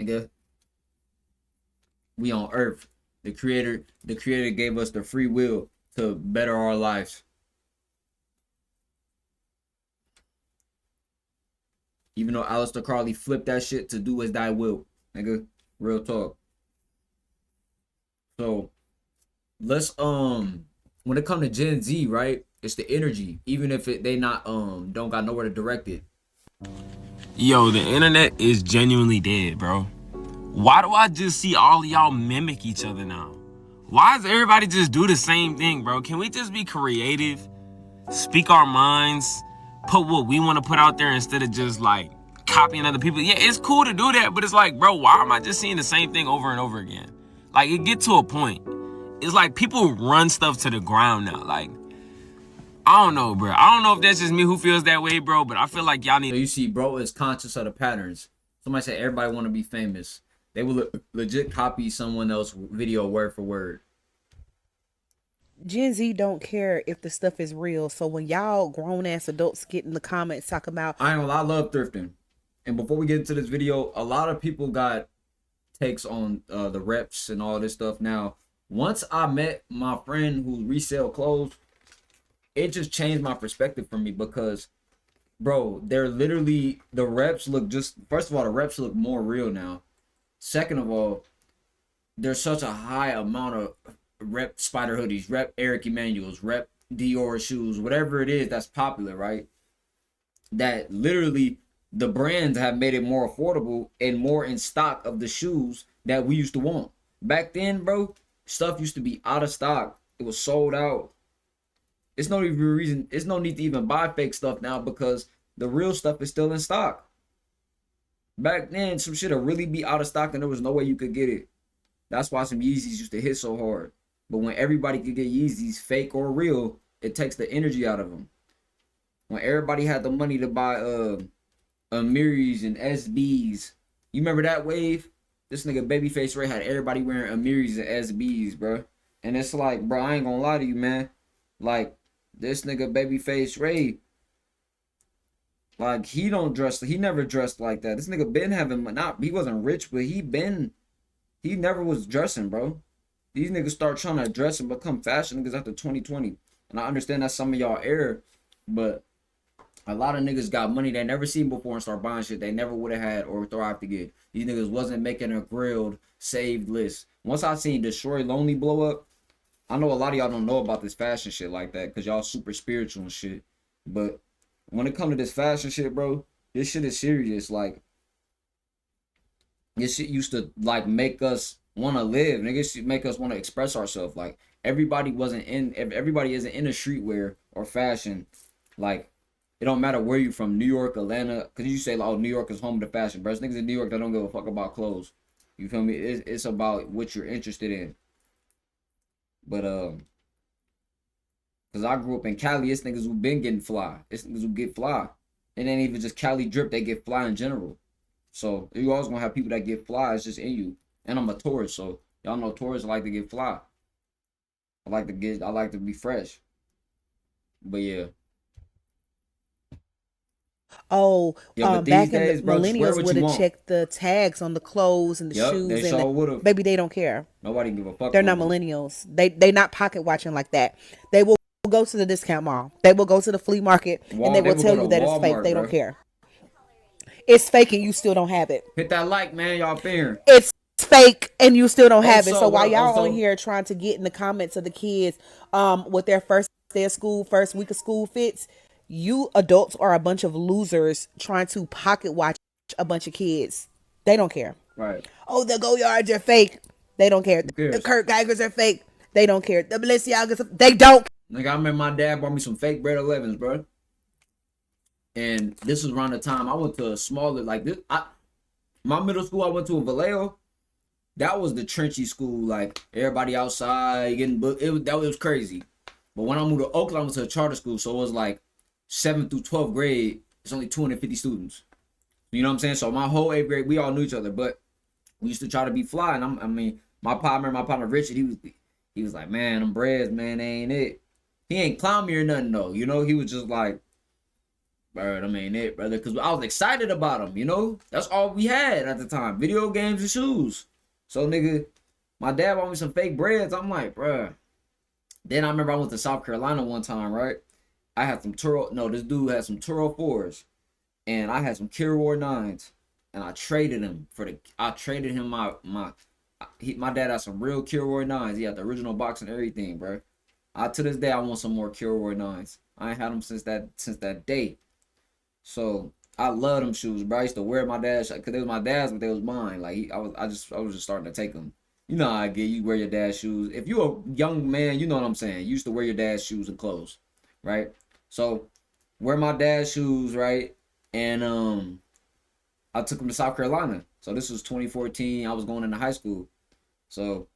nigga. We on Earth. The creator gave us the free will to better our lives. Even though Aleister Crowley flipped that shit to do as thy will, nigga. Real talk. So let's when it come to Gen Z, right? It's the energy. Even if they not don't got nowhere to direct it. Yo, the internet is genuinely dead, bro. Why do I just see all of y'all mimic each other now? Why does everybody just do the same thing, bro? Can we just be creative, speak our minds, put what we want to put out there instead of just like copying other people? Yeah, it's cool to do that, but it's like, bro, why am I just seeing the same thing over and over again? Like, it get to a point. It's like people run stuff to the ground now. Like, I don't know, bro. I don't know if that's just me who feels that way, bro, but I feel like y'all need... So you see, bro is conscious of the patterns. Somebody said everybody want to be famous. They will legit copy someone else's video word for word. Gen Z don't care if the stuff is real. So when y'all grown ass adults get in the comments talking about, I ain't gonna lie, I love thrifting. And before we get into this video, a lot of people got takes on the reps and all this stuff. Now, once I met my friend who resell clothes, it just changed my perspective for me because, bro, they're literally, the reps look just, first of all, the reps look more real now. Second of all, there's such a high amount of rep Spider hoodies, rep Eric Emanuel's, rep Dior shoes, whatever it is that's popular, right? That literally the brands have made it more affordable and more in stock of the shoes that we used to want. Back then, bro, stuff used to be out of stock. It was sold out. It's no even reason, it's no need to even buy fake stuff now because the real stuff is still in stock. Back then, some shit'll really be out of stock and there was no way you could get it. That's why some Yeezys used to hit so hard. But when everybody could get Yeezys, fake or real, it takes the energy out of them. When everybody had the money to buy Amiris and SBs, you remember that wave? This nigga Babyface Ray had everybody wearing Amiris and SBs, bro. And it's like, bro, I ain't gonna lie to you, man. Like, this nigga Babyface Ray, like, he never dressed like that. This nigga been having, he wasn't rich, but he never was dressing, bro. These niggas start trying to dress and become fashion niggas after 2020. And I understand that's some of y'all error, but a lot of niggas got money they never seen before and start buying shit they never would have had or thrived to get. These niggas wasn't making a grilled, saved list. Once I seen Destroy Lonely blow up, I know a lot of y'all don't know about this fashion shit like that because y'all super spiritual and shit. But when it comes to this fashion shit, bro, this shit is serious. Like, this shit used to, like, make us want to live. Niggas make us want to express ourselves. Like, everybody isn't in a streetwear or fashion. Like, it don't matter where you from, New York, Atlanta, because you say, like, oh, New York is home to fashion. Bro, niggas in New York that don't give a fuck about clothes. You feel me? It's about what you're interested in. But because I grew up in Cali, it's niggas who been getting fly. It's niggas who get fly. It ain't even just Cali drip, they get fly in general. So you always gonna have people that get fly. It's just in you. And I'm a tourist, so y'all know tourists like to get fly. I like to be fresh. But yeah. oh, Yeah, but these back in the days, bro, just wear millennials what would you have want. checked the tags on the clothes and the Yep, shoes they and sure would have. baby, they don't care. Nobody give a fuck. They're no not more. millennials. They not pocket watching like that. They will go to the discount mall. They will go to the flea market and they They will would tell go you to that it's fake. Walmart, They bro. don't care. It's fake and you still don't have it. Hit that like, man, y'all fair. It's fake and you still don't have it. So while what? y'all on here trying to get in the comments of the kids with their first day of school, first week of school fits, you adults are a bunch of losers trying to pocket watch a bunch of kids. They don't care. Right. Oh, the Goyards are fake. They don't care. Who The cares? Kurt Geigers are fake. They don't care. The Balenciagas, they don't. Like, I remember my dad bought me some fake bread 11s, bro. And this was around the time I went to a smaller, like this. My middle school I went to in Vallejo. That was the trenchy school. Like, everybody outside getting booked. That was crazy. But when I moved to Oakland, I went to a charter school, so it was like 7th through 12th grade. It's only 250 students. You know what I'm saying? So my whole 8th grade, we all knew each other, but we used to try to be fly. And my partner Richard, he was like, man, them breads, man, they ain't it. He ain't clown me or nothing though. You know, he was just like, bro, them ain't it, brother. Because I was excited about them, you know? That's all we had at the time. Video games and shoes. So, nigga, my dad bought me some fake breads. I'm like, bro. Then I remember I went to South Carolina one time, right? I had some this dude had some Turo 4s. And I had some Kilroy 9s. And I traded him my dad had some real Kilroy 9s. He had the original box and everything, bro. To this day, I want some more Kilroy 9s. I ain't had them since that day. So I love them shoes, bro. I used to wear my dad's because they was my dad's, but they was mine. Like I was just starting to take them. You know how I get. You wear your dad's shoes. If you a young man, you know what I'm saying. You used to wear your dad's shoes and clothes, right? So wear my dad's shoes, right? And I took him to South Carolina. So this was 2014. I was going into high school. So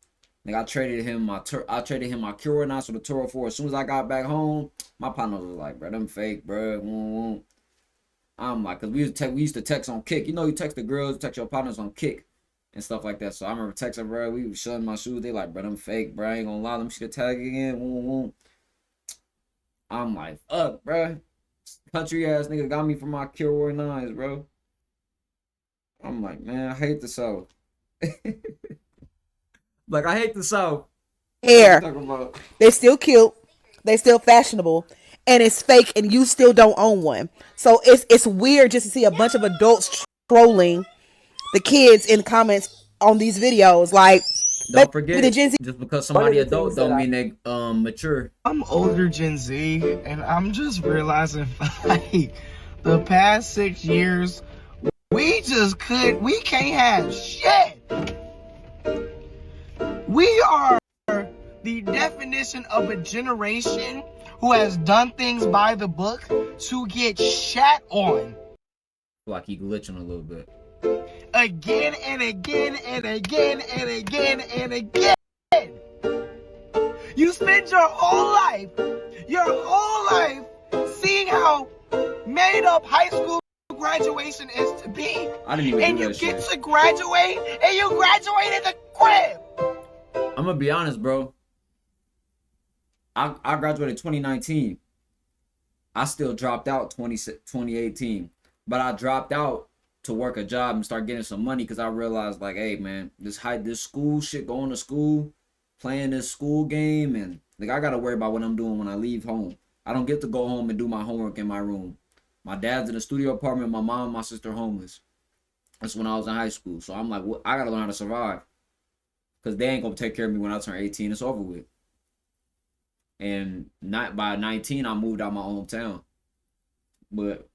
like I traded him my Cure Knots for the Turo 4. As soon as I got back home, my partner was like, bro, them fake, bro. I'm like, cause we used to text on Kick. You know, you text the girls, text your partners on Kick and stuff like that. So I remember texting, bro. We was showing my shoes. They like, bro, them fake, bro. I ain't gonna lie. Them shit tag again. I'm like, fuck, bro. Country ass nigga got me for my Cure 9s, bro. I'm like, man, I hate the South. Like, I hate the South. Hair. They're still cute. They still fashionable. And it's fake and you still don't own one. So it's weird just to see a bunch of adults trolling the kids in comments on these videos. Like, don't forget, the Gen Z, just because somebody adult don't mean they mature. I'm older Gen Z, and I'm just realizing, like, the past 6 years, we can't have shit. We are the definition of a generation who has done things by the book to get shat on. Like he glitching a little bit. Again and again and again and again and again. You spend your whole life seeing how made up high school graduation is to be. I didn't even and do you that get shit. to graduate and you graduate at the crib. I'm gonna be honest, bro. I graduated 2019. I still dropped out 2018. But I dropped out to work a job and start getting some money because I realized, like, hey, man, this school shit, going to school, playing this school game, and like I gotta worry about what I'm doing when I leave home. I don't get to go home and do my homework in my room. My dad's in a studio apartment. My mom and my sister homeless. That's when I was in high school. So I'm like, well, I gotta learn how to survive because they ain't gonna take care of me when I turn 18. It's over with. And not by 19, I moved out my hometown. But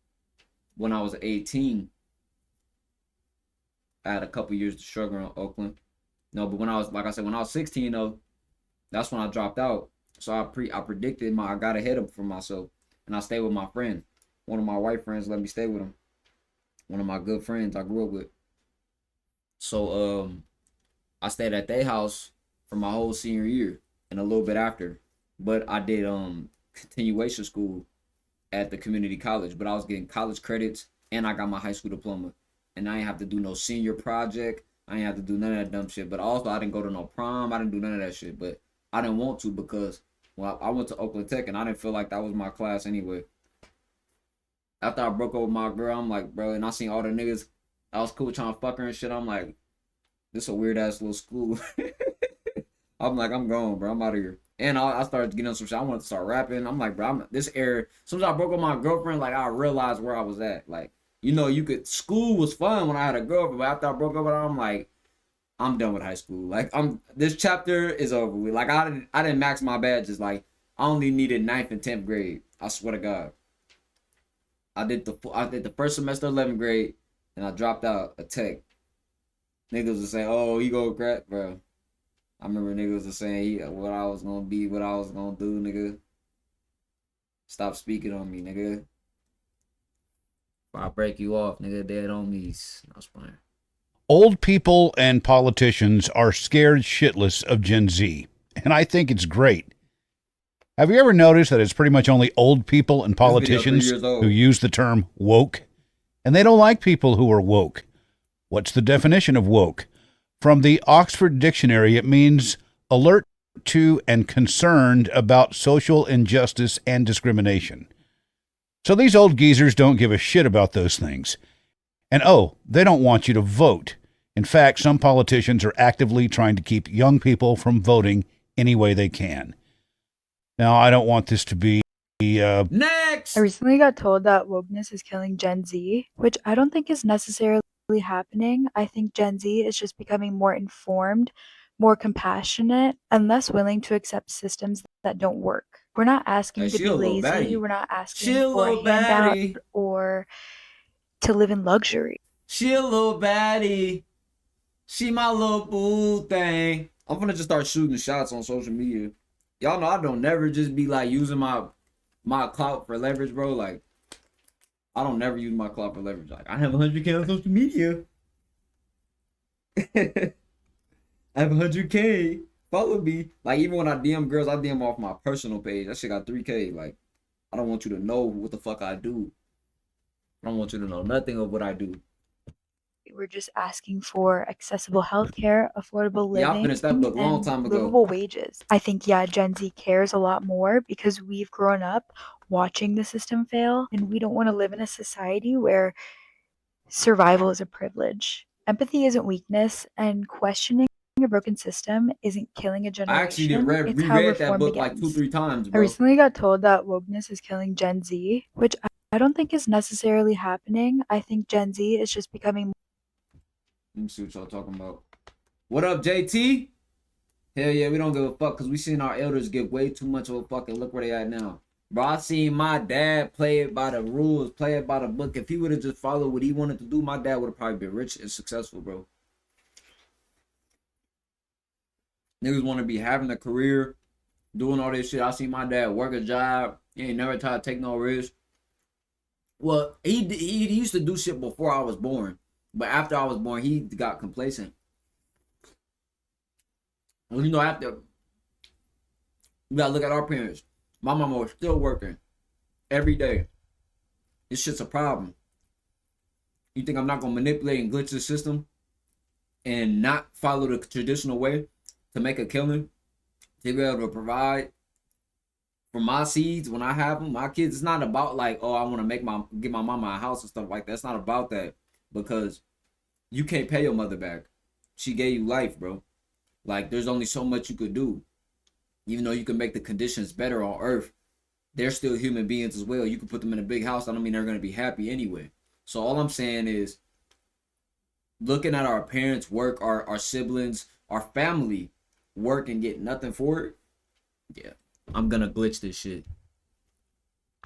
when I was 18, I had a couple years to struggle in Oakland. No, but when I was 16 though, that's when I dropped out. So I predicted I got ahead of for myself, and I stayed with my friend. One of my white friends let me stay with him. One of my good friends I grew up with. So I stayed at their house for my whole senior year and a little bit after. But I did continuation school at the community college. But I was getting college credits and I got my high school diploma. And I didn't have to do no senior project. I didn't have to do none of that dumb shit. But also I didn't go to no prom. I didn't do none of that shit. But I didn't want to because I went to Oakland Tech and I didn't feel like that was my class anyway. After I broke up with my girl, I'm like, bro, and I seen all the niggas I was cool trying to fuck her and shit. I'm like, this a weird ass little school. I'm like, I'm gone, bro. I'm out of here. And I started getting on some shit. I wanted to start rapping. I'm like, bro, this era. As soon as I broke up with my girlfriend, like I realized where I was at. Like, you know, school was fun when I had a girlfriend, but after I broke up with her, I'm like, I'm done with high school. Like, this chapter is over with. Like, I didn't max my badges. Like, I only needed 9th and 10th grade. I swear to God. I did the first semester of 11th grade, and I dropped out of tech. Niggas was saying, oh, you go crap, bro. I remember niggas was saying what I was gonna be, what I was gonna do, nigga. Stop speaking on me, nigga. If I break you off, nigga, dead on me. I was playing. Old people and politicians are scared shitless of Gen Z, and I think it's great. Have you ever noticed that it's pretty much only old people and politicians who use the term woke? And they don't like people who are woke. What's the definition of woke? From the Oxford Dictionary, it means alert to and concerned about social injustice and discrimination. So these old geezers don't give a shit about those things. And oh, they don't want you to vote. In fact, some politicians are actively trying to keep young people from voting any way they can. Now, I don't want this to be Next! I recently got told that wokeness is killing Gen Z, which I don't think is necessarily happening. I think Gen Z is just becoming more informed, more compassionate, and less willing to accept systems that don't work. We're not asking to She be a little lazy. baddie. We're not She asking a for a little handout baddie. or to live in luxury. She a little baddie. She my little boo thing. I'm gonna just start shooting shots on social media. Y'all know I don't never just be like using my clout for leverage, bro. Like, I don't never use my clout for leverage. Like, I have 100K on social media. I have 100K. Follow me. Like, even when I DM girls, I DM off my personal page. That shit got 3K. Like, I don't want you to know what the fuck I do. I don't want you to know nothing of what I do. We're just asking for accessible healthcare, affordable living, Yeah, I finished that book a long time ago. livable wages. I think, yeah, Gen Z cares a lot more because we've grown up watching the system fail, and we don't want to live in a society where survival is a privilege. Empathy isn't weakness, and questioning a broken system isn't killing a generation. I actually did It's how reread that reform book like begins. 2-3 times, I bro. recently got told that wokeness is killing Gen Z, which I don't think is necessarily happening. I think Gen Z is just becoming. Let me see what y'all talking about. What up, JT? Hell yeah, we don't give a fuck because we seen our elders get way too much of a fucking look where they at now. Bro, I seen my dad play it by the rules, play it by the book. If he would have just followed what he wanted to do, my dad would have probably been rich and successful, bro. Niggas want to be having a career, doing all this shit. I seen my dad work a job. He ain't never tried to take no risk. Well, he used to do shit before I was born. But after I was born, he got complacent. Well, you know, after, you gotta look at our parents. My mama was still working every day. This shit's a problem. You think I'm not gonna manipulate and glitch the system and not follow the traditional way to make a killing, to be able to provide for my seeds when I have them, my kids? It's not about like, oh, I want to get my mama a house and stuff like that. It's not about that, because you can't pay your mother back. She gave you life, bro. Like, there's only so much you could do. Even though you can make the conditions better on earth, they're still human beings as well. You can put them in a big house. I don't mean they're going to be happy anyway. So all I'm saying is, looking at our parents work, our siblings, our family work and get nothing for it. Yeah, I'm going to glitch this shit.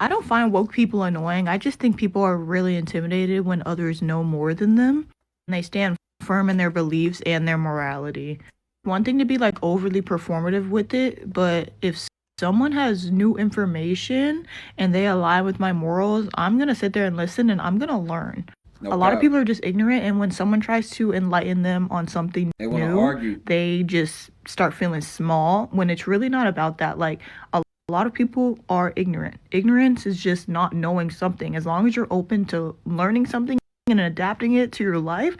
I don't find woke people annoying. I just think people are really intimidated when others know more than them, and they stand firm in their beliefs and their morality. One thing to be like overly performative with it, but if someone has new information and they align with my morals, I'm gonna sit there and listen, and I'm gonna learn. No a lot of doubt. people are just ignorant, and when someone tries to enlighten them on something They want to new, argue. they just start feeling small when it's really not about that. Like, a lot of people are ignorant. Ignorance is just not knowing something. As long as you're open to learning something and adapting it to your life,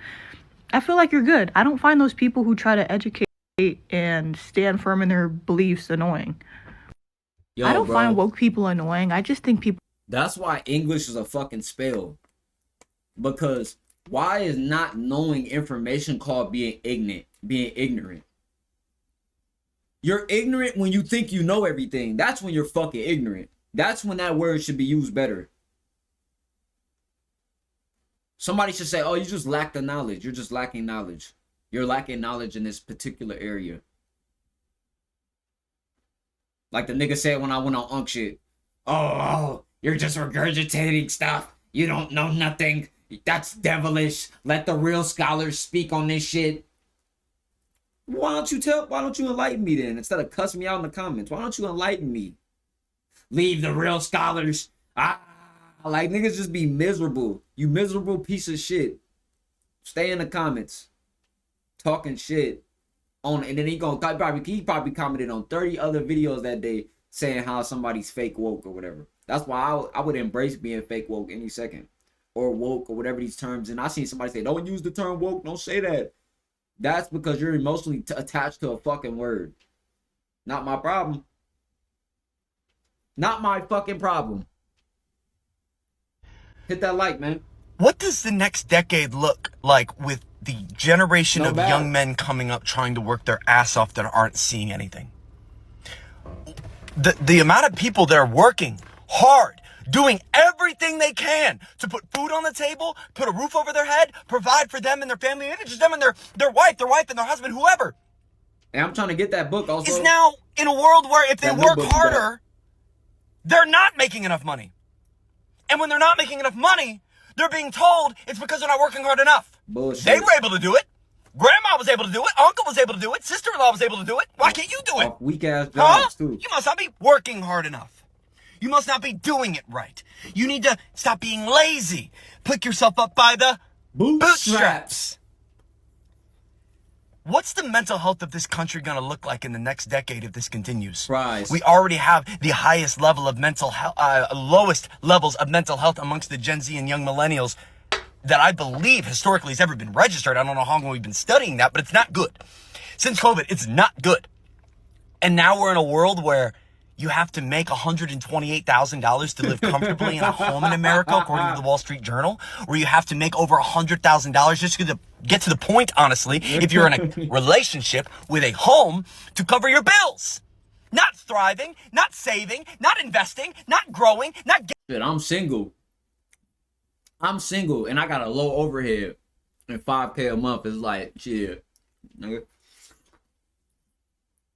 I feel like you're good. I don't find those people who try to educate and stand firm in their beliefs annoying. Yo, I don't bro, find woke people annoying. I just think people. that's why English is a fucking spell. Because why is not knowing information called being ignorant? Being ignorant. You're ignorant when you think you know everything. That's when you're fucking ignorant. That's when that word should be used better. Somebody should say, oh, you just lack the knowledge. You're just lacking knowledge. You're lacking knowledge in this particular area. Like the nigga said when I went on Unk shit. Oh, you're just regurgitating stuff. You don't know nothing. That's devilish. Let the real scholars speak on this shit. Why don't you enlighten me then? Instead of cussing me out in the comments, why don't you enlighten me? Leave the real scholars. Like, niggas just be miserable. You miserable piece of shit. Stay in the comments. Talking shit. And then he probably commented on 30 other videos that day saying how somebody's fake woke or whatever. That's why I would embrace being fake woke any second. Or woke or whatever these terms. And I seen somebody say, don't use the term woke. Don't say that. That's because you're emotionally attached to a fucking word. Not my problem. Not my fucking problem. Hit that like, man. What does the next decade look like with the generation of young men coming up trying to work their ass off that aren't seeing anything? The amount of people that are working hard, doing everything they can to put food on the table, put a roof over their head, provide for them and their family, maybe just them and their wife and their husband, whoever. And I'm trying to get that book also. Is now in a world where if they work harder, they're not making enough money. And when they're not making enough money, they're being told it's because they're not working hard enough. Bullshit. They were able to do it. Grandma was able to do it. Uncle was able to do it. Sister-in-law was able to do it. Why can't you do it? Weak ass jobs too. You must not be working hard enough. You must not be doing it right. You need to stop being lazy. Pick yourself up by the bootstraps. What's the mental health of this country going to look like in the next decade if this continues? Surprise. We already have the highest level of mental health, lowest levels of mental health amongst the Gen Z and young millennials that I believe historically has ever been registered. I don't know how long we've been studying that, but it's not good. Since COVID, it's not good. And now we're in a world where you have to make $128,000 to live comfortably in a home in America, according to the Wall Street Journal, where you have to make over $100,000 just to get to the point, honestly, if you're in a relationship with a home to cover your bills. Not thriving, not saving, not investing, not growing, not... Shit, I'm single, and I got a low overhead, and $5K a month is like, shit, nigga.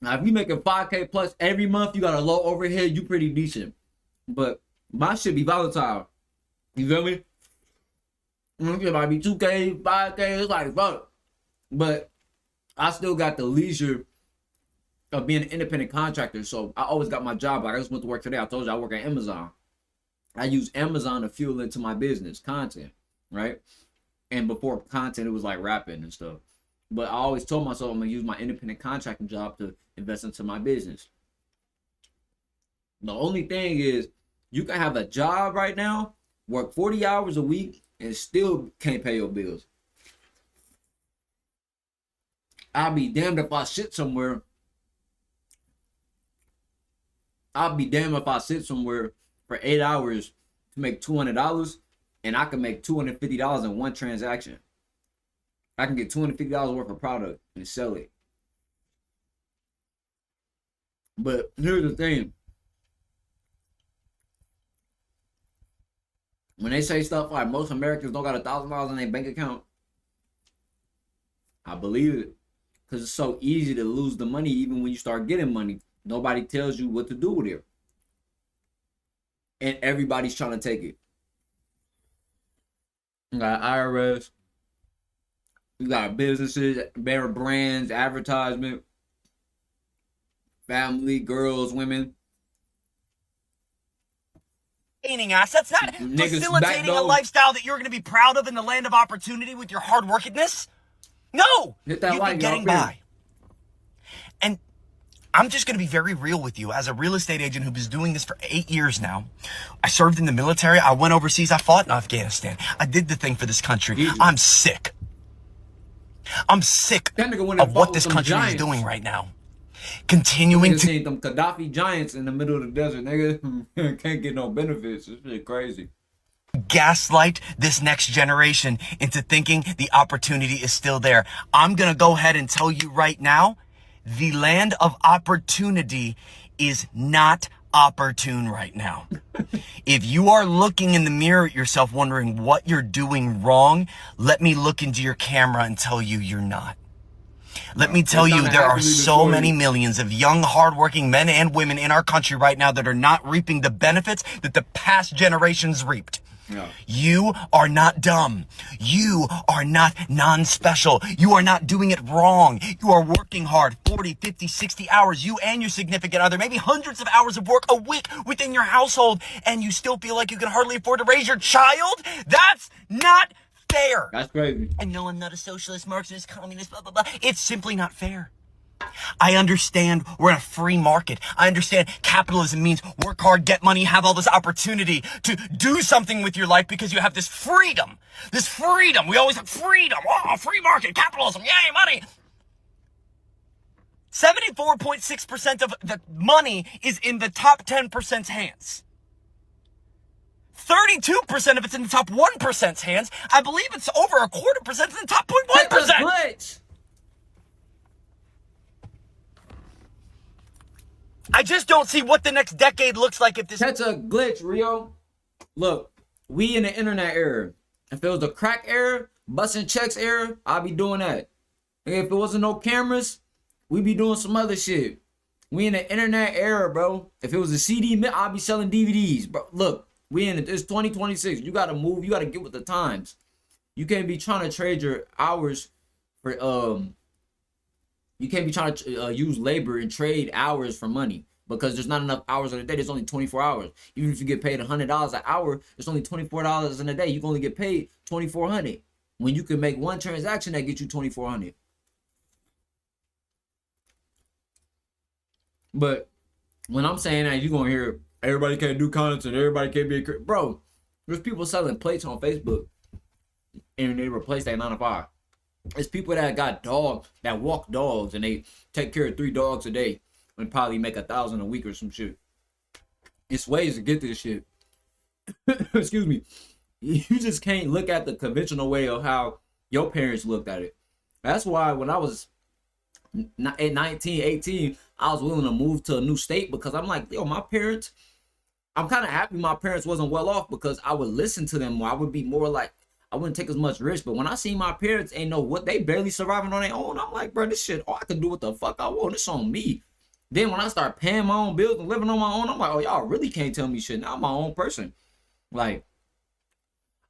Now, if you making $5K plus every month, you got a low overhead, you pretty decent. But my shit be volatile. You feel me? It might be 2K, 5K, it's like, fuck. But I still got the leisure of being an independent contractor, so I always got my job. Like I just went to work today. I told you I work at Amazon. I use Amazon to fuel into my business, content, right? And before content, it was like rapping and stuff. But I always told myself I'm going to use my independent contracting job to invest into my business. The only thing is, you can have a job right now, work 40 hours a week, and still can't pay your bills. I'll be damned if I sit somewhere. I'll be damned if I sit somewhere for 8 hours to make $200, and I can make $250 in one transaction. I can get $250 worth of product and sell it. But here's the thing. When they say stuff like most Americans don't got $1,000 in their bank account, I believe it. Because it's so easy to lose the money even when you start getting money. Nobody tells you what to do with it. And everybody's trying to take it. You got IRS. You got businesses, better brands, advertisement, family, girls, women. Gaining assets, not facilitating a lifestyle that you're going to be proud of in the land of opportunity with your hard workedness. No, you've been getting by. And I'm just going to be very real with you. As a real estate agent who's been doing this for 8 years now, I served in the military. I went overseas. I fought in Afghanistan. I did the thing for this country. I'm sick. I'm sick of what this country is doing right now. Continuing to them Gaddafi giants in the middle of the desert, nigga. Can't get no benefits. It's really crazy. Gaslight this next generation into thinking the opportunity is still there. I'm gonna go ahead and tell you right now, the land of opportunity is not opportune right now. If you are looking in the mirror at yourself wondering what you're doing wrong, let me look into your camera and tell you you're not. Let me tell you, there are so many millions of young, hardworking men and women in our country right now that are not reaping the benefits that the past generations reaped. Yeah. You are not dumb. You are not non-special. You are not doing it wrong. You are working hard, 40, 50, 60 hours, you and your significant other, maybe hundreds of hours of work a week within your household, and you still feel like you can hardly afford to raise your child? That's not fair. That's crazy. And no, I'm not a socialist, Marxist, communist, blah, blah, blah. It's simply not fair. I understand we're in a free market. I understand capitalism means work hard, get money, have all this opportunity to do something with your life because you have this freedom. This freedom. We always have freedom. Oh, free market, capitalism, yay, money. 74.6% of the money is in the top 10%'s hands. 32% of it's in the top 1%'s hands. I believe it's over 1/4% in the top 0.1%. Glitch. I just don't see what the next decade looks like if this. That's a glitch, Rio. Look, we in the internet era. If it was the crack era, busting checks era, I'd be doing that. If it wasn't no cameras, we'd be doing some other shit. We in the internet era, bro. If it was a CD, I'd be selling DVDs, bro. Look, it's 2026. You gotta move. You gotta get with the times. You can't be trying to trade your hours for You can't be trying to use labor and trade hours for money, because there's not enough hours in a day. There's only 24 hours. Even if you get paid $100 an hour, there's only $24 in a day. You can only get paid $2,400 when you can make one transaction that gets you $2,400. But when I'm saying that, you're gonna hear everybody can't do content, everybody can't be a bro. There's people selling plates on Facebook and they replace that 9 to 5. It's people that got dogs, that walk dogs, and they take care of 3 dogs a day and probably make $1,000 a week or some shit. It's ways to get this shit. Excuse me. You just can't look at the conventional way of how your parents looked at it. That's why when I was at 19, 18, I was willing to move to a new state, because I'm like, yo, my parents, I'm kind of happy my parents wasn't well off, because I would listen to them, or I would be more like, I wouldn't take as much risk. But when I see my parents ain't know what, they barely surviving on their own, I'm like, bro, this shit, I can do what the fuck I want. It's on me. Then when I start paying my own bills and living on my own, I'm like, oh, y'all really can't tell me shit. Now I'm my own person. Like,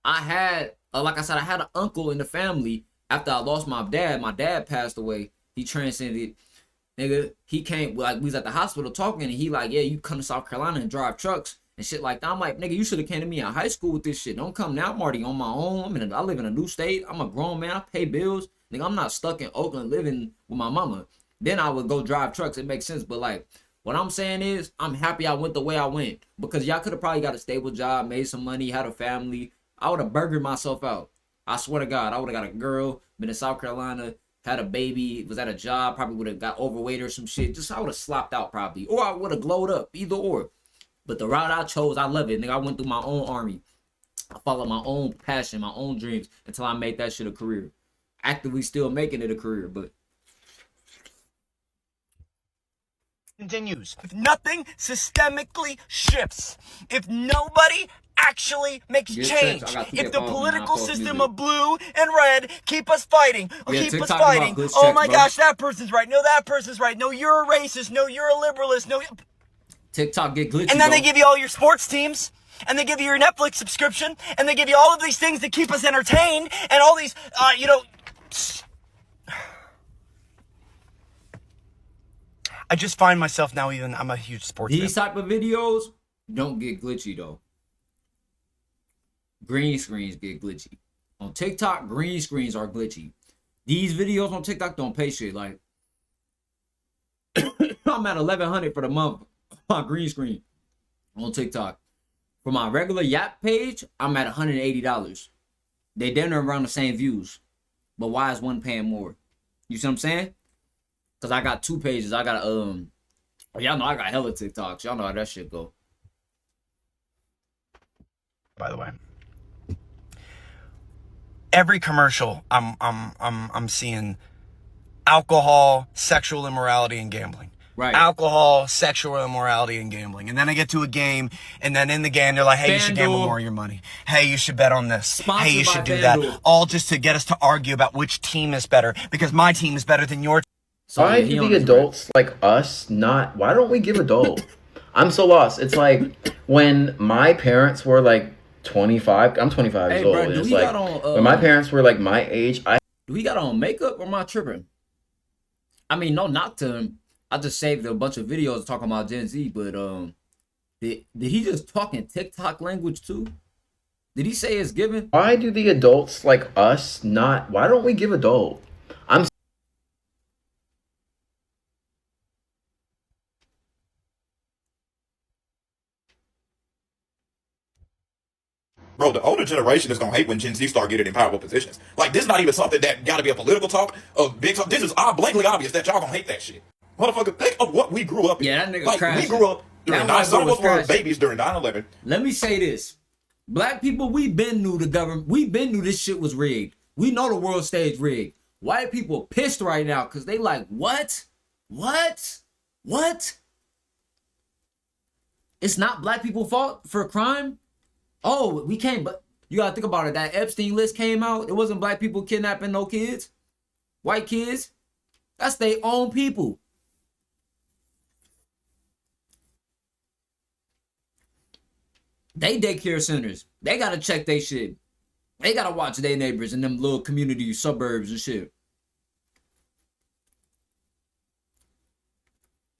I had, like I said, I had an uncle in the family. After I lost my dad passed away. He transcended. Nigga, he came, like, we was at the hospital talking, and he like, yeah, you come to South Carolina and drive trucks and shit like that. I'm like, nigga, you should have came to me in high school with this shit. Don't come now. I'm already on my own. I live in a new state. I'm a grown man. I pay bills. Nigga, I'm not stuck in Oakland living with my mama. Then I would go drive trucks. It makes sense. But like, what I'm saying is, I'm happy I went the way I went, because y'all could have probably got a stable job, made some money, had a family. I would have burgered myself out. I swear to God, I would have got a girl, been in South Carolina, had a baby, was at a job, probably would have got overweight or some shit. Just I would have slopped out probably. Or I would have glowed up, either or. But the route I chose, I love it. Nigga, I went through my own army. I followed my own passion, my own dreams, until I made that shit a career. Actively still making it a career, but continues. If nothing systemically shifts, if nobody actually makes change, if the political system of blue and red keep us fighting, keep us fighting, oh my gosh, that person's right, no, that person's right, no, you're a racist, no, you're a liberalist, no. TikTok get glitchy. And then they give you all your sports teams, and they give you your Netflix subscription, and they give you all of these things that keep us entertained, and all these, I just find myself now, even I'm a huge sports fan. These type of videos don't get glitchy though. Green screens get glitchy. On TikTok, green screens are glitchy. These videos on TikTok don't pay shit. Like, I'm at $1,100 for the month on green screen on TikTok. For my regular Yap page, I'm at $180. They damn near around the same views. But why is one paying more? You see what I'm saying? Because I got 2 pages. I got, y'all know I got hella TikToks. Y'all know how that shit go. By the way, every commercial I'm seeing alcohol, sexual immorality, and gambling. Right. Alcohol, sexual immorality, and gambling. And then I get to a game, and then in the game they're like, hey, you should gamble more of your money. Hey, you should bet on this. Sponsored hey, you should do FanDuel. that. All just to get us to argue about which team is better, because my team is better than your team. So Why do the adults like us not? Why don't we give adult? I'm so lost. It's like when my parents were like 25. I'm 25 years old. And it's like when my parents were like my age. Do he got on makeup, or am I tripping? I mean, no knock to him. I just saved a bunch of videos talking about Gen Z, but did he just talk in TikTok language too? Did he say it's given? Why do the adults like us not? Why don't we give adult? I'm. Bro, the older generation is gonna hate when Gen Z start getting in powerful positions. Like, this is not even something that gotta be a political talk, a big talk. This is blatantly obvious that y'all gonna hate that shit. Motherfucker, think of what we grew up in. Yeah, that nigga like, crashing. we grew up during some of us were babies during 9/11. Let me say this. Black people, we been knew the government. We been knew this shit was rigged. We know the world stage rigged. White people pissed right now because they like, what? What? What? It's not black people's fault for crime? Oh, we can't, but you gotta think about it. That Epstein list came out. It wasn't black people kidnapping no kids. White kids. That's their own people. They daycare centers. They gotta check their shit. They gotta watch their neighbors in them little community suburbs and shit.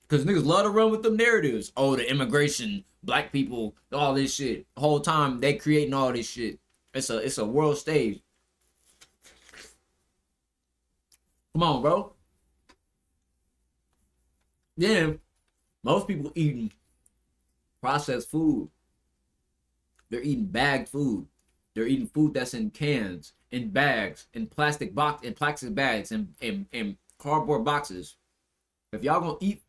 Cause niggas love to run with them narratives. Oh, the immigration, black people, all this shit. The whole time they creating all this shit. It's a world stage. Come on, bro. Then most people eating processed food. They're eating bagged food. They're eating food that's in cans, in bags, in plastic bags, in cardboard boxes. If y'all gonna eat,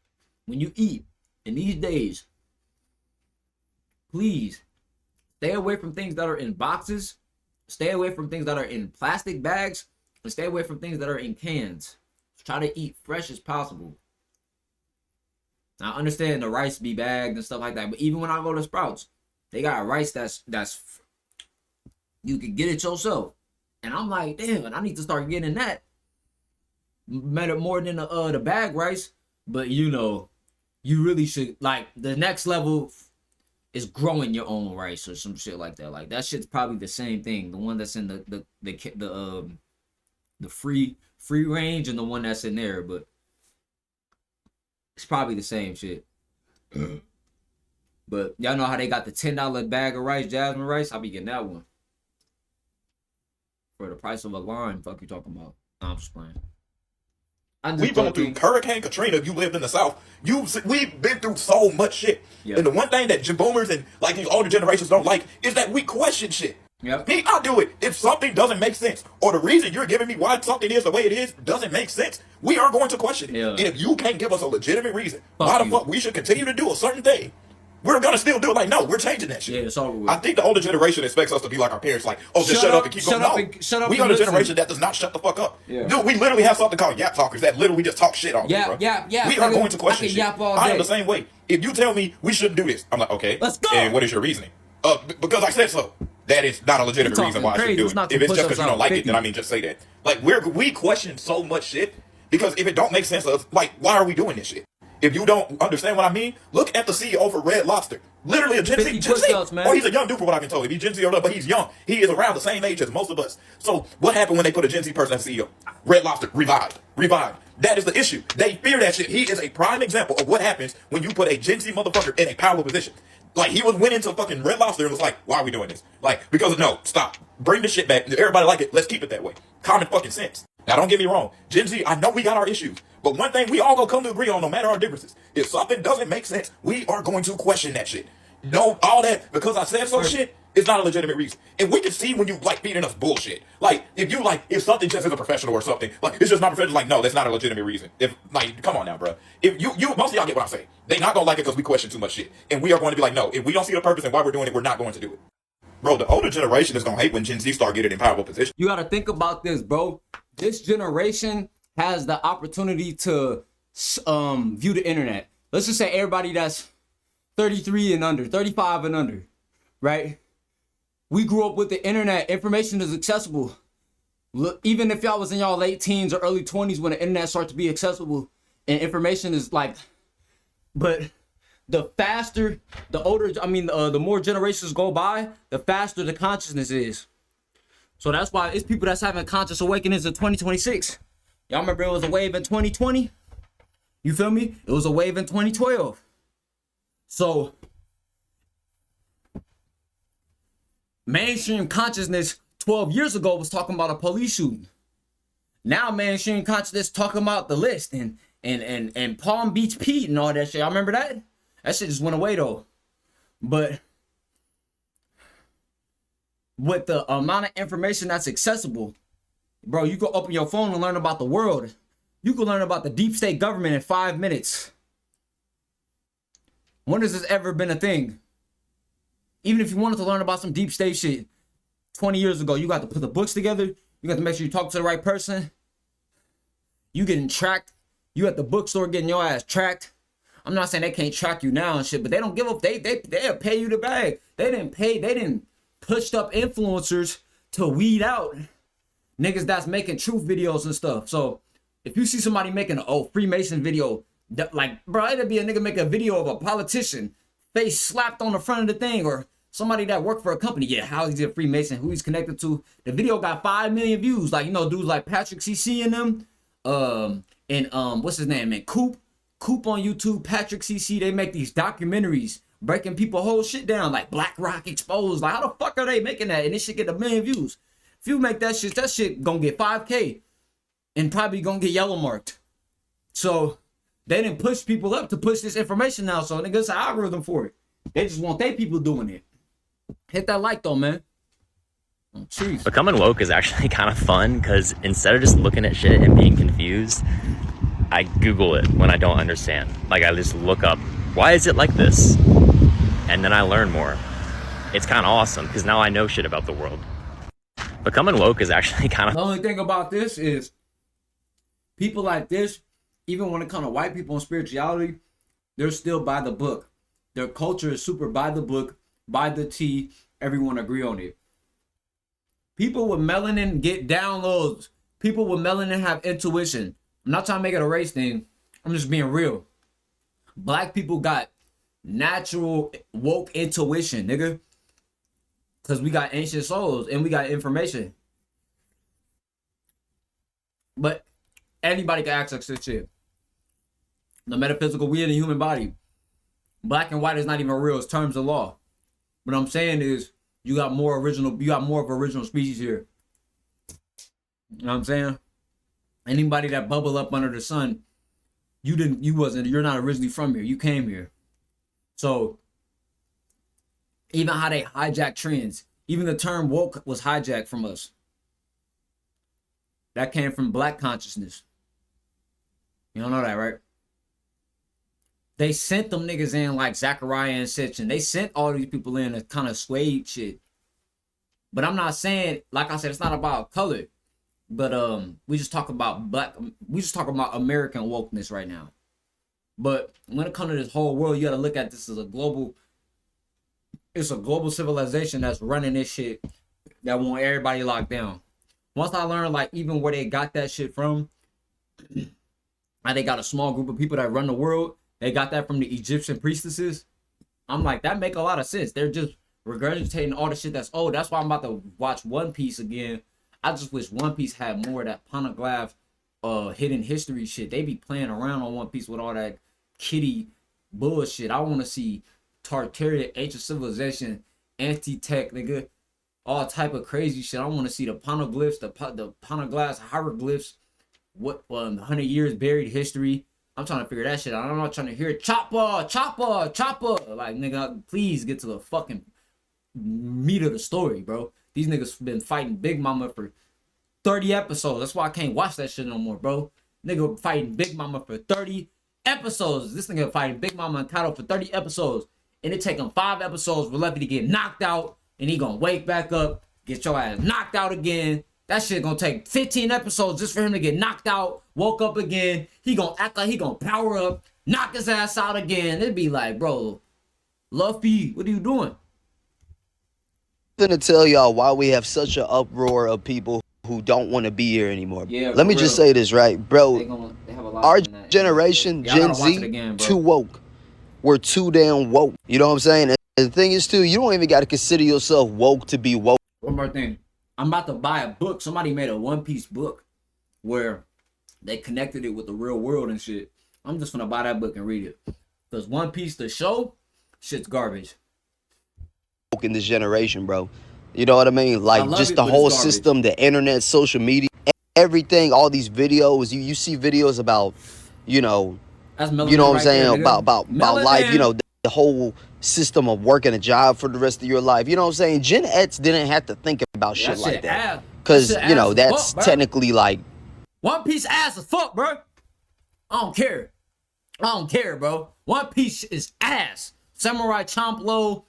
when you eat in these days, please stay away from things that are in boxes, stay away from things that are in plastic bags, and stay away from things that are in cans. Try to eat fresh as possible. Now, I understand the rice be bagged and stuff like that, but even when I go to Sprouts, they got rice that's you can get it yourself. And I'm like, damn, I need to start getting that. Matter more than the bag rice, but you know, you really should, like, the next level is growing your own rice or some shit like that. Like, that shit's probably the same thing. The one that's in the free range and the one that's in there, but it's probably the same shit. But y'all know how they got the $10 bag of rice, jasmine rice? I'll be getting that one for the price of a lime. Fuck you talking about? No, I'm just playing. We've gone through Hurricane Katrina. If you lived in the South, we've been through so much shit. Yep. And the one thing that boomers and like these older generations don't like is that we question shit. Yep. Me, I'll do it if something doesn't make sense, or the reason you're giving me why something is the way it is doesn't make sense. We are going to question it. Yeah. And if you can't give us a legitimate reason why the fuck we should continue to do a certain thing, we're gonna still do it. Like, no, we're changing that shit. Yeah, it's all with. I think the older generation expects us to be like our parents, like, oh, just shut up and keep going. No, we are the generation that does not shut the fuck up. Yeah. Dude, we literally have something called yap talkers that literally just talk shit all day, bro. Yeah. We are going to question shit. Yap all I day. am the same way. If you tell me we shouldn't do this, I'm like, okay. Let's go. And what is your reasoning? Because I said so. That is not a legitimate reason why I should do it. If it's just because you don't like it, then I mean, just say that. Like, we question so much shit because if it don't make sense to us, like, why are we doing this shit? If you don't understand what I mean, look at the CEO for Red Lobster. Literally a Gen Z. Oh, he's a young dude for what I've been told. If he's Gen Z or not, but he's young. He is around the same age as most of us. So what happened when they put a Gen Z person as CEO? Red Lobster, revived. That is the issue. They fear that shit. He is a prime example of what happens when you put a Gen Z motherfucker in a powerful position. Like, he went into fucking Red Lobster and was like, why are we doing this? Like, because no, stop. Bring the shit back. Everybody like it. Let's keep it that way. Common fucking sense. Now, don't get me wrong. Gen Z, I know we got our issues. But one thing we all gonna come to agree on, no matter our differences, if something doesn't make sense, we are going to question that shit. No, all that, because I said so shit, is not a legitimate reason. And we can see when you, like, feeding us bullshit. Like, if something just isn't professional or something, like, it's just not professional, like, no, that's not a legitimate reason. If, like, come on now, bro. If most of y'all get what I'm saying. They not gonna like it because we question too much shit. And we are going to be like, no, if we don't see the purpose and why we're doing it, we're not going to do it. Bro, the older generation is gonna hate when Gen Z start getting in powerful positions. You gotta think about this, bro. This generation has the opportunity to view the internet. Let's just say everybody that's 33 and under, 35 and under, right? We grew up with the internet. Information is accessible. Look, even if y'all was in y'all late teens or early 20s when the internet started to be accessible and information is like, but the faster, the more generations go by, the faster the consciousness is. So that's why it's people that's having conscious awakenings in 2026. Y'all remember it was a wave in 2020? You feel me? It was a wave in 2012. So mainstream consciousness 12 years ago was talking about a police shooting. Now mainstream consciousness talking about the list and Palm Beach Pete and all that shit. Y'all remember that? That shit just went away though. But with the amount of information that's accessible, bro, you can open your phone and learn about the world. You can learn about the deep state government in 5 minutes. When has this ever been a thing? Even if you wanted to learn about some deep state shit 20 years ago, you got to put the books together. You got to make sure you talk to the right person. You getting tracked. You at the bookstore getting your ass tracked. I'm not saying they can't track you now and shit, but they don't give up. They'll pay you the bag. They didn't pushed up influencers to weed out niggas that's making truth videos and stuff. So if you see somebody making a Freemason video, like, bro, it'd be a nigga make a video of a politician face slapped on the front of the thing, or somebody that worked for a company. Yeah, how he's a Freemason, who he's connected to. The video got 5 million views. Like, you know, dudes like Patrick CC and them. What's his name, man? Coop on YouTube, Patrick CC. They make these documentaries breaking people whole shit down, like Black Rock Exposed. Like, how the fuck are they making that? And this shit get 1 million views. If you make that shit gonna get 5K and probably gonna get yellow marked. So they didn't push people up to push this information now. So niggas an algorithm for it. They just want their people doing it. Hit that like though, man. Oh, jeez. Becoming woke is actually kind of fun because instead of just looking at shit and being confused, I Google it when I don't understand. Like, I just look up, why is it like this? And then I learn more. It's kind of awesome because now I know shit about the world. Becoming woke is actually kind of... The only thing about this is people like this, even when it comes to white people and spirituality, they're still by the book. Their culture is super by the book, by the T. Everyone agree on it. People with melanin get downloads. People with melanin have intuition. I'm not trying to make it a race thing. I'm just being real. Black people got natural woke intuition, nigga. Because we got ancient souls and we got information. But anybody can access this shit. The metaphysical, we in the human body. Black and white is not even real. It's terms of law. What I'm saying is you got more of original species here. You know what I'm saying? Anybody that bubble up under the sun, you're not originally from here. You came here. So even how they hijack trends, even the term woke was hijacked from us. That came from black consciousness. You don't know that, right? They sent them niggas in like Zachariah and Sitchin. They sent all these people in to kind of sway shit. But I'm not saying, like I said, it's not about color. But we just talk about American wokeness right now. But when it comes to this whole world, you gotta look at this as a global civilization that's running this shit that want everybody locked down. Once I learned, like, even where they got that shit from, and they got a small group of people that run the world, they got that from the Egyptian priestesses. I'm like, that make a lot of sense. They're just regurgitating all the shit that's old. That's why I'm about to watch One Piece again. I just wish One Piece had more of that Poneglyph hidden history shit. They be playing around on One Piece with all that kitty bullshit. I want to see Tartaria, ancient civilization, anti-tech, nigga, all type of crazy shit. I want to see the poneglyphs, the Poneglyphs, hieroglyphs, what 100 years buried history. I'm trying to figure that shit out. I'm not trying to hear chopper. Like, nigga, please get to the fucking meat of the story, bro. These niggas been fighting Big Mama for 30 episodes. That's why I can't watch that shit no more, bro. Nigga fighting Big Mama for 30 episodes. This nigga fighting Big Mama and Kato for 30 episodes. And it take him 5 episodes for Luffy to get knocked out. And he gonna wake back up, get your ass knocked out again. That shit gonna take 15 episodes just for him to get knocked out, woke up again. He gonna act like he gonna power up, knock his ass out again. It'd be like, bro, Luffy, what are you doing? I'm gonna tell y'all why we have such an uproar of people who don't want to be here anymore. Yeah, let me just say this, right, bro. Our generation, Gen Z, again, too woke. We're too damn woke. You know what I'm saying? And the thing is, too, you don't even got to consider yourself woke to be woke. One more thing. I'm about to buy a book. Somebody made a One Piece book where they connected it with the real world and shit. I'm just gonna buy that book and read it. Because One Piece, the show, shit's garbage. In this generation, bro. You know what I mean? Like, just the whole system, the internet, social media, everything, all these videos. You see videos about, you know what I'm saying, about life, you know, the whole system of working a job for the rest of your life. You know what I'm saying? Gen X didn't have to think about shit like that. Because, you know, that's technically like... One Piece ass as fuck, bro. I don't care, bro. One Piece is ass. Samurai Champloo,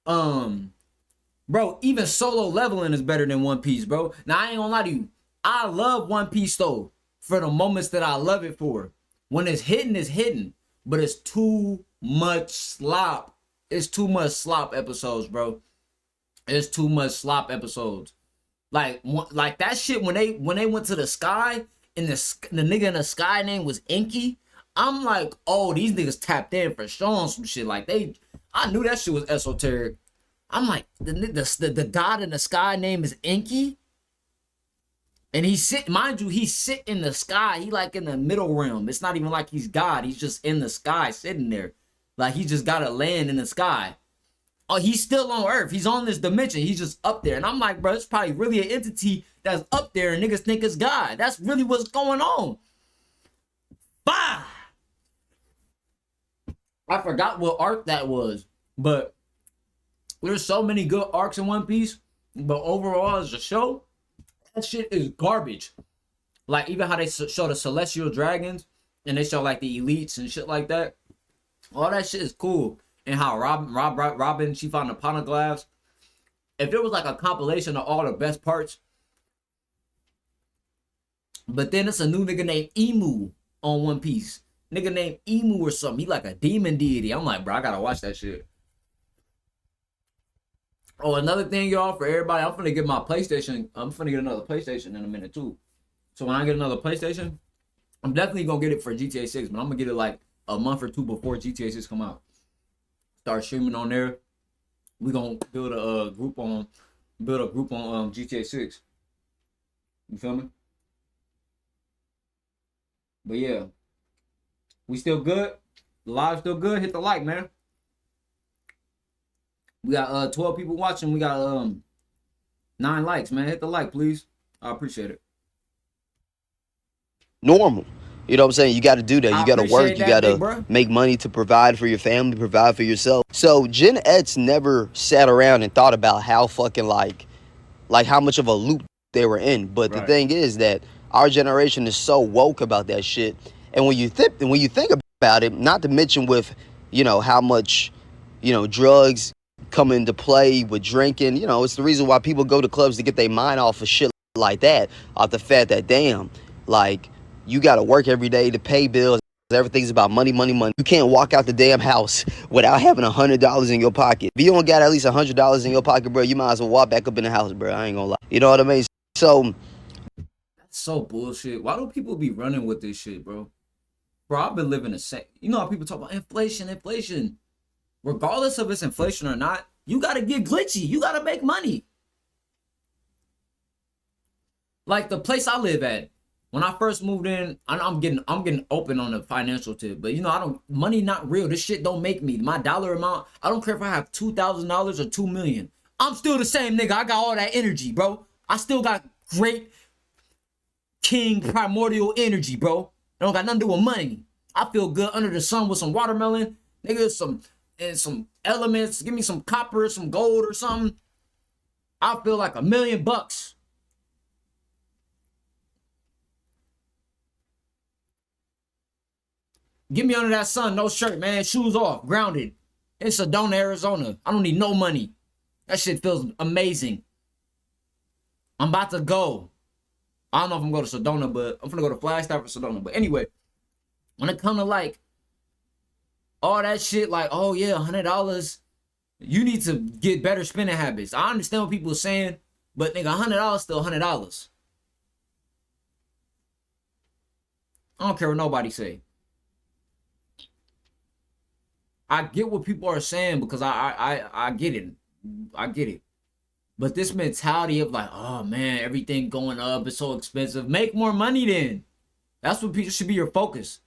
Bro, even Solo Leveling is better than One Piece, bro. Now, I ain't gonna lie to you. I love One Piece, though, for the moments that I love it for. When it's hidden. But it's too much slop. It's too much slop episodes, bro. It's too much slop episodes. Like that shit when they went to the sky and the nigga in the sky name was Inky. I'm like, oh, these niggas tapped in for showing some shit. Like I knew that shit was esoteric. I'm like, the god in the sky name is Inky. And he sit in the sky. He like in the middle realm. It's not even like he's God. He's just in the sky sitting there. Like he just got to land in the sky. Oh, he's still on Earth. He's on this dimension. He's just up there. And I'm like, bro, it's probably really an entity that's up there and niggas think it's God. That's really what's going on. Bah! I forgot what arc that was. But there's so many good arcs in One Piece. But overall, as a show, that shit is garbage. Like, even how they show the celestial dragons and they show, like, the elites and shit like that. All that shit is cool. And how Robin, she found the poneglyphs. If it was, like, a compilation of all the best parts. But then it's a new nigga named Emu on One Piece. Nigga named Emu or something. He like a demon deity. I'm like, bro, I gotta watch that shit. Oh, another thing, y'all, for everybody, I'm finna get my PlayStation. I'm finna get another PlayStation in a minute, too. So when I get another PlayStation, I'm definitely gonna get it for GTA 6, but I'm gonna get it like a month or two before GTA 6 come out. Start streaming on there. We gonna build a group on GTA 6. You feel me? But yeah, we still good. The live's still good. Hit the like, man. We got 12 people watching. We got 9 likes, man. Hit the like, please. I appreciate it. Normal. You know what I'm saying? You got to do that. You got to work. You got to make money to provide for your family, provide for yourself. So Gen X never sat around and thought about how fucking like how much of a loop they were in. But the thing is that our generation is so woke about that shit. And when you think about it, not to mention with, you know, how much, you know, drugs come into play with drinking, you know, it's the reason why people go to clubs to get their mind off of shit like that, off the fact that, damn, like, you got to work every day to pay bills. Everything's about money, money, money. You can't walk out the damn house without having $100 in your pocket. If you don't got at least $100 in your pocket, bro, you might as well walk back up in the house, bro. I ain't gonna lie. You know what I mean? So that's so bullshit. Why do people be running with this shit, bro? Bro, I've been living the same. You know how people talk about inflation. Regardless of it's inflation or not, you gotta get glitchy. You gotta make money. Like the place I live at, when I first moved in, I'm getting open on the financial tip, but you know, money not real. This shit don't make me. My dollar amount, I don't care if I have $2,000 or $2 million. I'm still the same nigga. I got all that energy, bro. I still got great king primordial energy, bro. I don't got nothing to do with money. I feel good under the sun with some watermelon, nigga, some elements. Give me some copper, some gold or something. I feel like $1 million. Get me under that sun, no shirt, man. Shoes off, grounded. In Sedona, Arizona. I don't need no money. That shit feels amazing. I'm about to go. I don't know if I'm going to Sedona, but I'm gonna go to Flagstaff or Sedona. But anyway, when it comes to like all that shit, like, oh yeah, $100, you need to get better spending habits. I understand what people are saying, but nigga, $100 still $100. I don't care what nobody say. I get what people are saying because I get it. I get it. But this mentality of like, oh man, everything going up, it's so expensive. Make more money then. That's what should be your focus.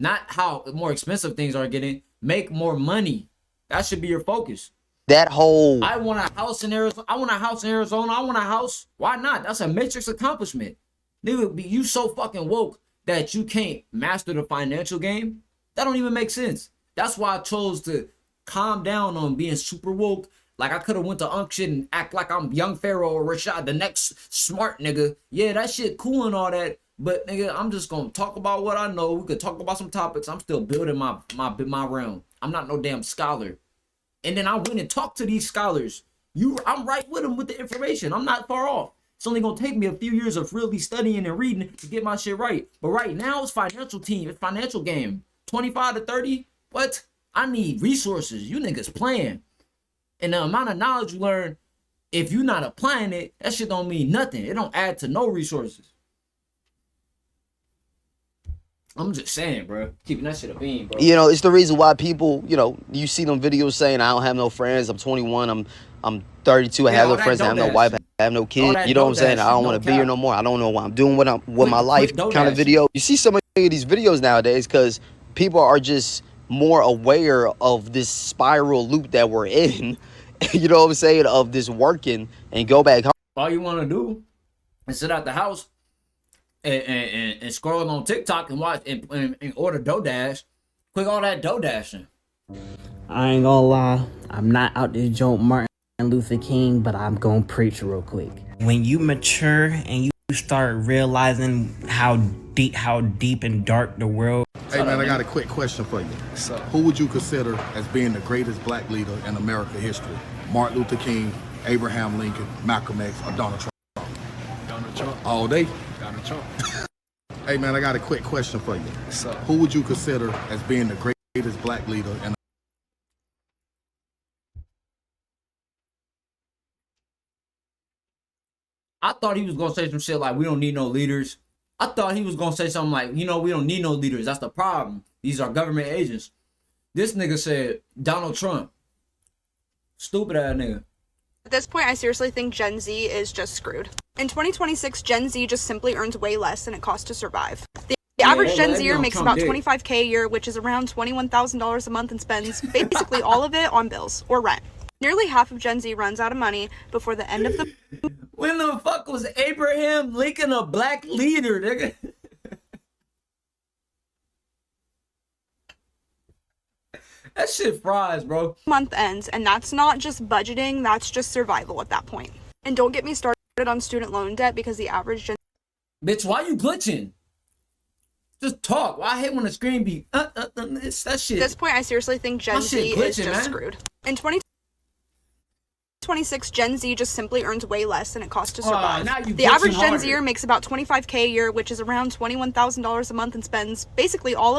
Not how more expensive things are getting. Make more money. That should be your focus. That whole... I want a house in Arizona. I want a house. Why not? That's a matrix accomplishment. Nigga, you so fucking woke that you can't master the financial game. That don't even make sense. That's why I chose to calm down on being super woke. Like I could have went to Unk shit and act like I'm young Pharaoh or Rashad, the next smart nigga. Yeah, that shit cool and all that. But nigga, I'm just gonna talk about what I know. We could talk about some topics. I'm still building my realm. I'm not no damn scholar. And then I went and talked to these scholars. I'm right with them with the information. I'm not far off. It's only gonna take me a few years of really studying and reading to get my shit right. But right now it's financial team, it's financial game. 25 to 30, what? I need resources. You niggas playing. And the amount of knowledge you learn, if you're not applying it, that shit don't mean nothing. It don't add to no resources. I'm just saying, bro. Keeping that shit a bean, bro. You know, it's the reason why people, you know, you see them videos saying, I don't have no friends. I'm 21. I'm 32. I have no friends. I have no wife. I have no kid. You know what I'm saying? I don't want to be here no more. I don't know what I'm doing with my life kind of video. You see so many of these videos nowadays because people are just more aware of this spiral loop that we're in. You know what I'm saying? Of this working and go back home. All you want to do is sit at the house and scroll on TikTok and watch and order DoorDash. Quit all that DoorDashing. I ain't gonna lie, I'm not out to joke Martin Luther King, but I'm gonna preach real quick. When you mature and you start realizing how deep and dark the world. Hey man, I got a quick question for you. Who would you consider as being the greatest black leader in American history? Martin Luther King, Abraham Lincoln, Malcolm X, or Donald Trump? Donald Trump. All day? Donald Trump. Hey man, I got a quick question for you. Who would you consider as being the greatest black leader in I thought he was gonna say some shit like, we don't need no leaders. I thought he was gonna say something like, you know, we don't need no leaders. That's the problem. These are government agents. This nigga said Donald Trump. Stupid ass nigga. At this point, I seriously think Gen Z is just screwed. In 2026, Gen Z just simply earns way less than it costs to survive. The average Gen Zer makes about $25K a year, which is around $21,000 a month, and spends basically all of it on bills or rent. Nearly half of Gen Z runs out of money before the end of the... When the fuck was Abraham Lincoln a black leader, nigga? That shit fries, bro. Month ends, and that's not just budgeting, that's just survival at that point. And don't get me started on student loan debt, because the average Gen... Bitch, why you glitching? Just talk. Why I hate when the screen be... it's that shit. At this point, I seriously think Gen Z is just screwed. In 2026, Gen Z just simply earns way less than it costs to survive. The average Gen Zer makes about $25K a year, which is around $21,000 a month, and spends basically all of